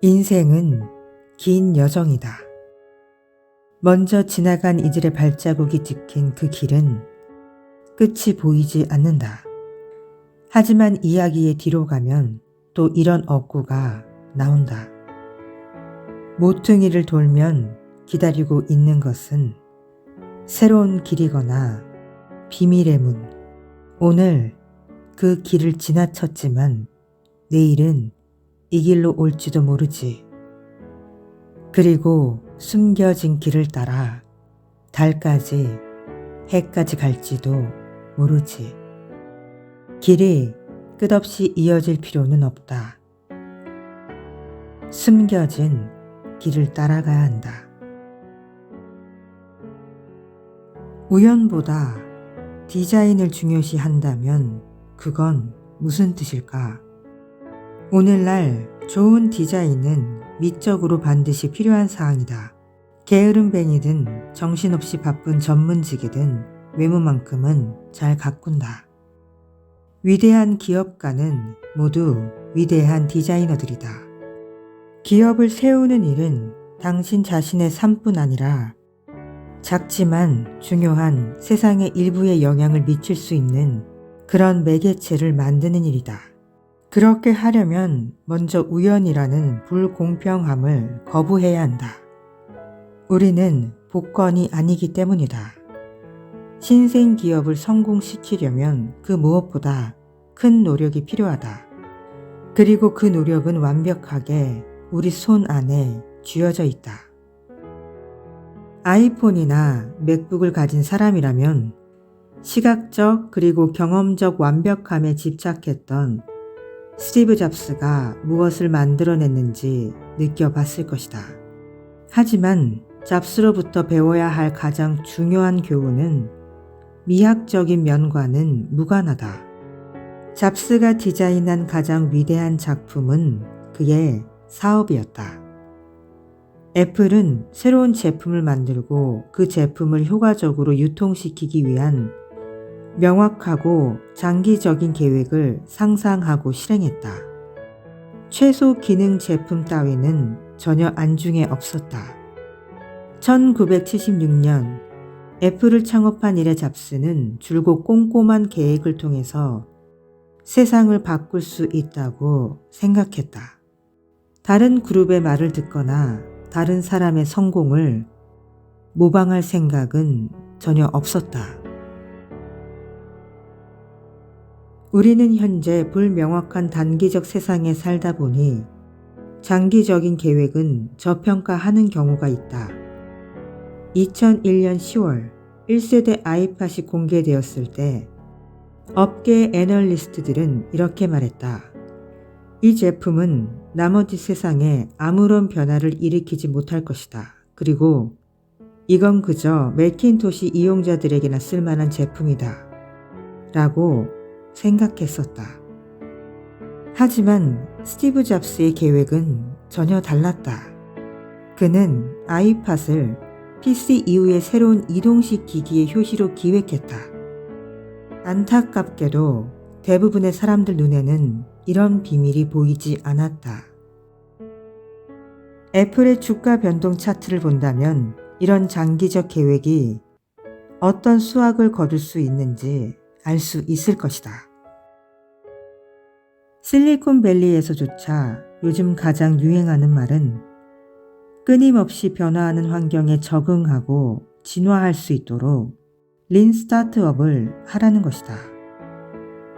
인생은 긴 여정이다. 먼저 지나간 이들의 발자국이 찍힌 그 길은 끝이 보이지 않는다. 하지만 이야기의 뒤로 가면 또 이런 어구가 나온다. 모퉁이를 돌면 기다리고 있는 것은 새로운 길이거나 비밀의 문. 오늘 그 길을 지나쳤지만 내일은 이 길로 올지도 모르지. 그리고 숨겨진 길을 따라 달까지 해까지 갈지도 모르지. 길이 끝없이 이어질 필요는 없다. 숨겨진 길을 따라가야 한다. 우연보다 디자인을 중요시한다면 그건 무슨 뜻일까? 오늘날 좋은 디자인은 미적으로 반드시 필요한 사항이다. 게으름뱅이든 정신없이 바쁜 전문직이든 외모만큼은 잘 가꾼다. 위대한 기업가는 모두 위대한 디자이너들이다. 기업을 세우는 일은 당신 자신의 삶뿐 아니라 작지만 중요한 세상의 일부에 영향을 미칠 수 있는 그런 매개체를 만드는 일이다. 그렇게 하려면 먼저 우연이라는 불공평함을 거부해야 한다. 우리는 복권이 아니기 때문이다. 신생 기업을 성공시키려면 그 무엇보다 큰 노력이 필요하다. 그리고 그 노력은 완벽하게 우리 손 안에 쥐어져 있다. 아이폰이나 맥북을 가진 사람이라면 시각적 그리고 경험적 완벽함에 집착했던 스티브 잡스가 무엇을 만들어냈는지 느껴봤을 것이다. 하지만 잡스로부터 배워야 할 가장 중요한 교훈은 미학적인 면과는 무관하다. 잡스가 디자인한 가장 위대한 작품은 그의 사업이었다. 애플은 새로운 제품을 만들고 그 제품을 효과적으로 유통시키기 위한 명확하고 장기적인 계획을 상상하고 실행했다. 최소 기능 제품 따위는 전혀 안중에 없었다. 1976년 애플을 창업한 이래 잡스는 줄곧 꼼꼼한 계획을 통해서 세상을 바꿀 수 있다고 생각했다. 다른 그룹의 말을 듣거나 다른 사람의 성공을 모방할 생각은 전혀 없었다. 우리는 현재 불명확한 단기적 세상에 살다 보니 장기적인 계획은 저평가하는 경우가 있다. 2001년 10월 1세대 아이팟이 공개되었을 때 업계 애널리스트들은 이렇게 말했다. 이 제품은 나머지 세상에 아무런 변화를 일으키지 못할 것이다. 그리고 이건 그저 매킨토시 이용자들에게나 쓸만한 제품이다. 라고 생각했었다. 하지만 스티브 잡스의 계획은 전혀 달랐다. 그는 아이팟을 PC 이후의 새로운 이동식 기기의 효시로 기획했다. 안타깝게도 대부분의 사람들 눈에는 이런 비밀이 보이지 않았다. 애플의 주가 변동 차트를 본다면 이런 장기적 계획이 어떤 수확을 거둘 수 있는지 알 수 있을 것이다. 실리콘밸리에서조차 요즘 가장 유행하는 말은 끊임없이 변화하는 환경에 적응하고 진화할 수 있도록 린 스타트업을 하라는 것이다.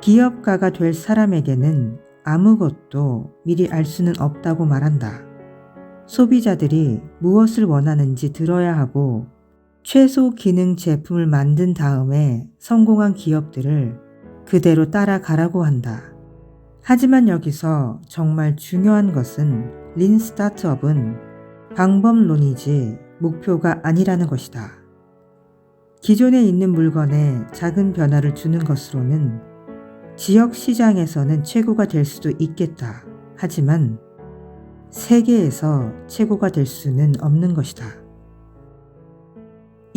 기업가가 될 사람에게는 아무것도 미리 알 수는 없다고 말한다. 소비자들이 무엇을 원하는지 들어야 하고 최소 기능 제품을 만든 다음에 성공한 기업들을 그대로 따라가라고 한다. 하지만 여기서 정말 중요한 것은 린 스타트업은 방법론이지 목표가 아니라는 것이다. 기존에 있는 물건에 작은 변화를 주는 것으로는 지역 시장에서는 최고가 될 수도 있겠다. 하지만 세계에서 최고가 될 수는 없는 것이다.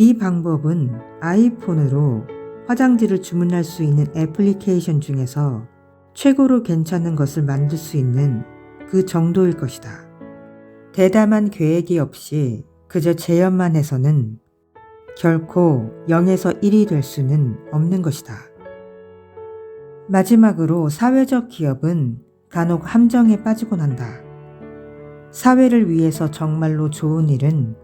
이 방법은 아이폰으로 화장지를 주문할 수 있는 애플리케이션 중에서 최고로 괜찮은 것을 만들 수 있는 그 정도일 것이다. 대담한 계획이 없이 그저 재현만 해서는 결코 0에서 1이 될 수는 없는 것이다. 마지막으로 사회적 기업은 간혹 함정에 빠지곤 한다. 사회를 위해서 정말로 좋은 일은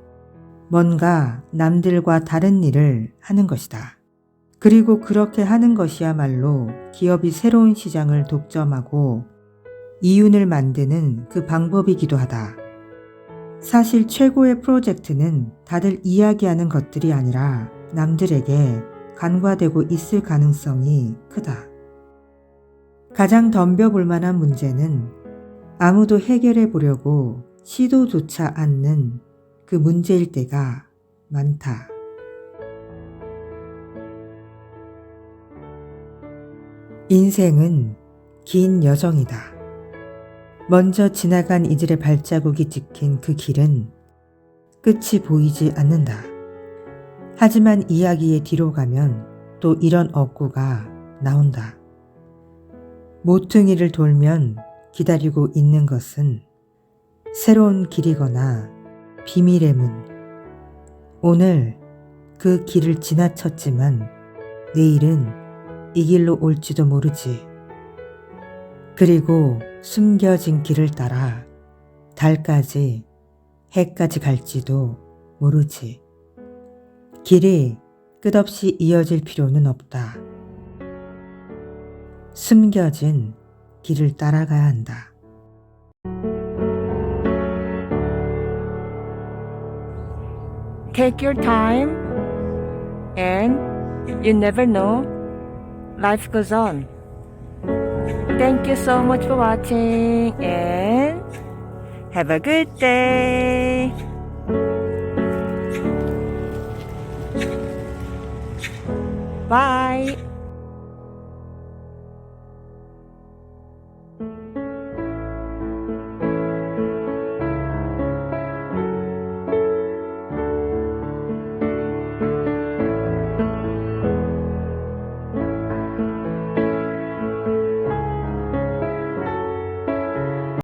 뭔가 남들과 다른 일을 하는 것이다. 그리고 그렇게 하는 것이야말로 기업이 새로운 시장을 독점하고 이윤을 만드는 그 방법이기도 하다. 사실 최고의 프로젝트는 다들 이야기하는 것들이 아니라 남들에게 간과되고 있을 가능성이 크다. 가장 덤벼볼 만한 문제는 아무도 해결해 보려고 시도조차 않는 그 문제일 때가 많다. 인생은 긴 여정이다. 먼저 지나간 이들의 발자국이 찍힌 그 길은 끝이 보이지 않는다. 하지만 이야기의 뒤로 가면 또 이런 억구가 나온다. 모퉁이를 돌면 기다리고 있는 것은 새로운 길이거나 비밀의 문. 오늘 그 길을 지나쳤지만 내일은 이 길로 올지도 모르지. 그리고 숨겨진 길을 따라 달까지 해까지 갈지도 모르지. 길이 끝없이 이어질 필요는 없다. 숨겨진 길을 따라가야 한다. Take your time, and you never know, life goes on. Thank you so much for watching, and have a good day. Bye.